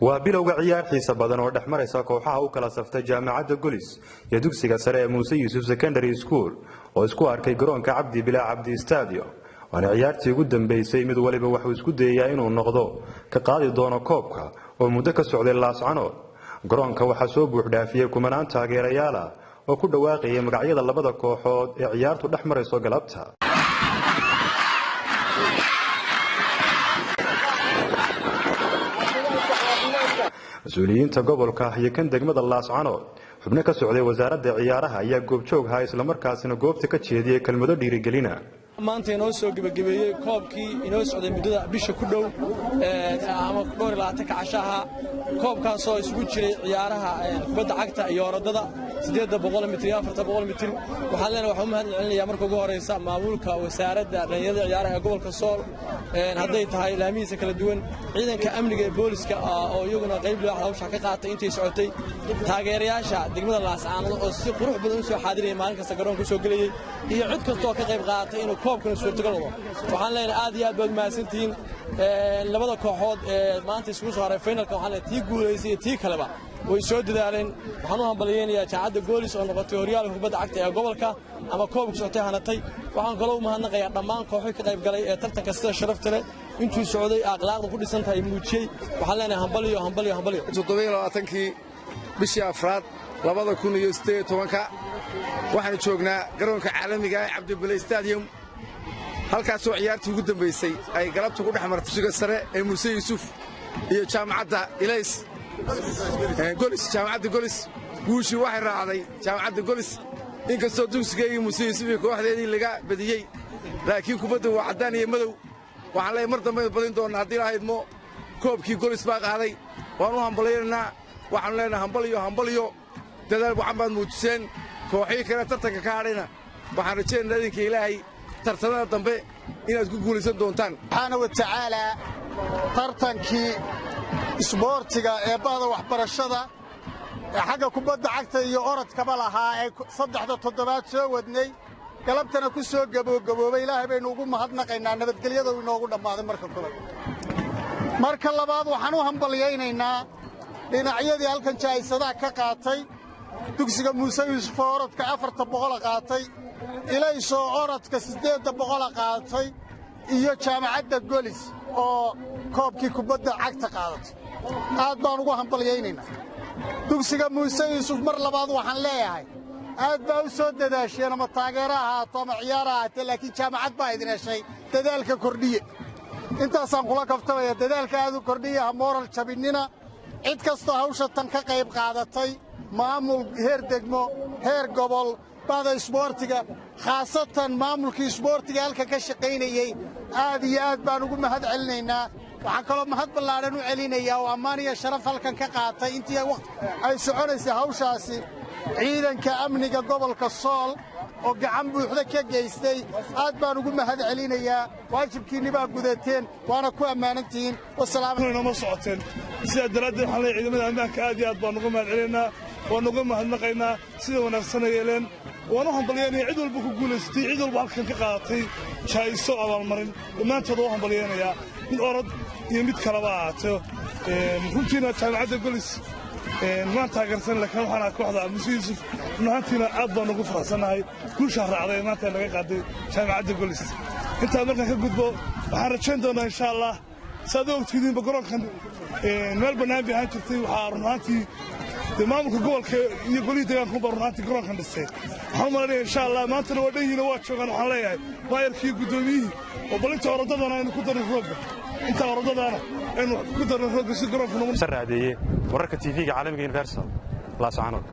waa bilowga ciyaar xiisa badan oo dhexmaraysa kooxaha u kala saftay jaamacadda Golis iyo dugsiga sare ee Muuse Yuusuf Secondary School oo isku arkay garoonka Cabdi Bilaa Cabdi Stadium waana ciyaartii ugu dambeysay mid waliba wuxuu isku dayayaa inuu noqdo ka qaadi doono koobka oo muddo ka socday Laascanood garoonka waxa soo buux dhaafiyay kumanaan taageerayaal ah oo ku dhawaaqay magacyada labada kooxood ee ciyaartu dhexmarayso galabta مسؤوليinta gobolka iyo kan degmada Laascanood xubno ka socday wasaaradda ciyaaraha ayaa goobjoog ha isla markaasina goobta ka jeediyay kelmado dhiirigelina maanta inoo soo gabagabeeyay koobkii inoo socday muddada bisha ku dhow ama dhowr ilaa 10 cashaha koobkaas oo isugu jiray ciyaaraha kubadda cagta iyo orodada 800 mitir iyo 400 mitir waxaan leenahay waxaan u mahadcelinayaa marka ugu horeysa maamulka wasaaradda dhalinyarada ciyaaraha gobolka Sool hadday tahay ilaamihiisa kala duwan ciidanka amniga ee booliska oo iyaguna qayb leh hawsha ka qaatay intii socotay taageerayaasha degmada Laascanood oo si qurux badan u soo xaadiriyay maalin kasta garoonka soo galay iyo cid kasta oo ka qayb qaatay inuu koobkan suurtagal noqdo waxaan leenahay aad iyo aad baad mahadsantihiin labada kooxood ee maanta isugu soo haray finalka waxaan leenahay tii guuleysay tii kaleba way soo dadaaleen waxaan u hambalyeeynaa jaamacadda Golis oo noqotay horyaalka kubadda cagta ee gobolka ama koobka socotay hanatay waxaan kaloo u mahadnaqayaa dhammaan kooxo ka qayb galay ee tartanka sida sharafta leh intuu socday akhlaaqda ku dhisan tahay muujiyay waxaan leenahay hambaliyo 27kii bishii afraad 2018 waxaan joognaa garoonka caalamiga ah Cabdi Bilaa Stadium halkaas oo ciyaartii ugu dambeysay ay galabta ku dhexmartay dugsiga sare ee Muuse Yuusuf iyo jaamacadda Ilays jaamacadda Golis guushii waxay raacday jaamacadda Golis inkastoo dugsigeedii Muuse Yuusuf iyo kooxdeedii laga badiyay laakiin kubadda waa cadaan iyo madow waxaan leeyahay mar dambe badin doona haddii la haydmo koobkii Golis baa qaaday waan u hambalyeynaa waxaan leenahay hambaliyo dadaal wacan baad muujiseen kooxii kale tartanka ka hadhayna waxaan rajaynaynaa idinka ilaahay tartamada dambe inaad ku guulaysan doontaan subxaanahu wa tacaala tartankii isboortiga ee bahda waxbarashada ee xagga kubadda cagta iyo orodkaba lahaa ee 3 toddobaad soo wadnay galabtana ku soo gabagaboobay ilaahay baynu ugu mahadnaqaynaa nabadgelyada inoogu dhammaaday marka labaad waxaan u hambalyaynaynaa dhinacyadii halkan jaahisadaha ka qaatay dugsiga Muuse Yuusuf orodka 400 qaatay Ilays oo orodka 800 qaatay iyo jaamacadda Golis oo koobkii kubadda cagta qaadatay aad baan ugu hambalyaynaynaa dugsiga Muuse Yuusuf mar labaad waxaan leeyahay aad baa u soo dadaasheen ama taageeraha ahaato ama ciyaaraha ahaato laakiin jaamacad baa idin heshay dadaalka kordhiye intaasaan kula kaftabaya dadaalka aad u kordhiye ha moral jabinina cid kastoo hawsha tan ka qayb qaadatay maamul heer degmo heer gobol bahda isboortiga khaasatan maamulkii isboortiga halka ka shaqaynayay aad iyo aad baan ugu mahad celinaynaa waxaan kaloo mahad ballaaran u celinayaa oo ammaan iyo sharaf halkan ka qaatay intii ay soconaysay hawshaasi ciidanka amniga gobolka Sool oo gacan buuxda ka geystay aad baan ugu mahad celinayaa waajibkiinni baa gudateen waana ku ammaanantihiin wasalaam socoteen sida daraaddeed waxaan leeyahay ciidamada ammaanka aad iyo aad baan ugu mahad celinaynaa waan uga mahadnaqaynaa sida wanaagsan ay yeeleen waan u hambalyeynaya cid walba ku guulaystay cid walba halkan ka qaadatay jaa'iso abaalmarin dhammaantood u hambalyeynayaa mid orod iyo mid kaleba ahaato runtiina jaamacadda Golis maan taageersan laakiin waxaan kooxda Muuse Yuusuf runtiina aad baan ugu faraxsanahay guusha raacday maanta laga qaaday jaamacadda Golis inta markaan ka gudbo waxaan rajayn doonaa insha Allah saadoo ogtidiin garoonkan meel banaan bixin jirtay waxaa runtii maamulka gobolka iyo golida deegaanka ku runtii garoonkan dhisay waxaan malaynayaa insha Allah maanta waa dhayina waa joogan waxaan leeyahay maayarkii gudoomiyihii oo balinta orodadana aynu ku darin rooga inta orodadana aynu ku darin rooga si garoonka saraadeeyay wararka TV-ga caalamiga Universal Laascanood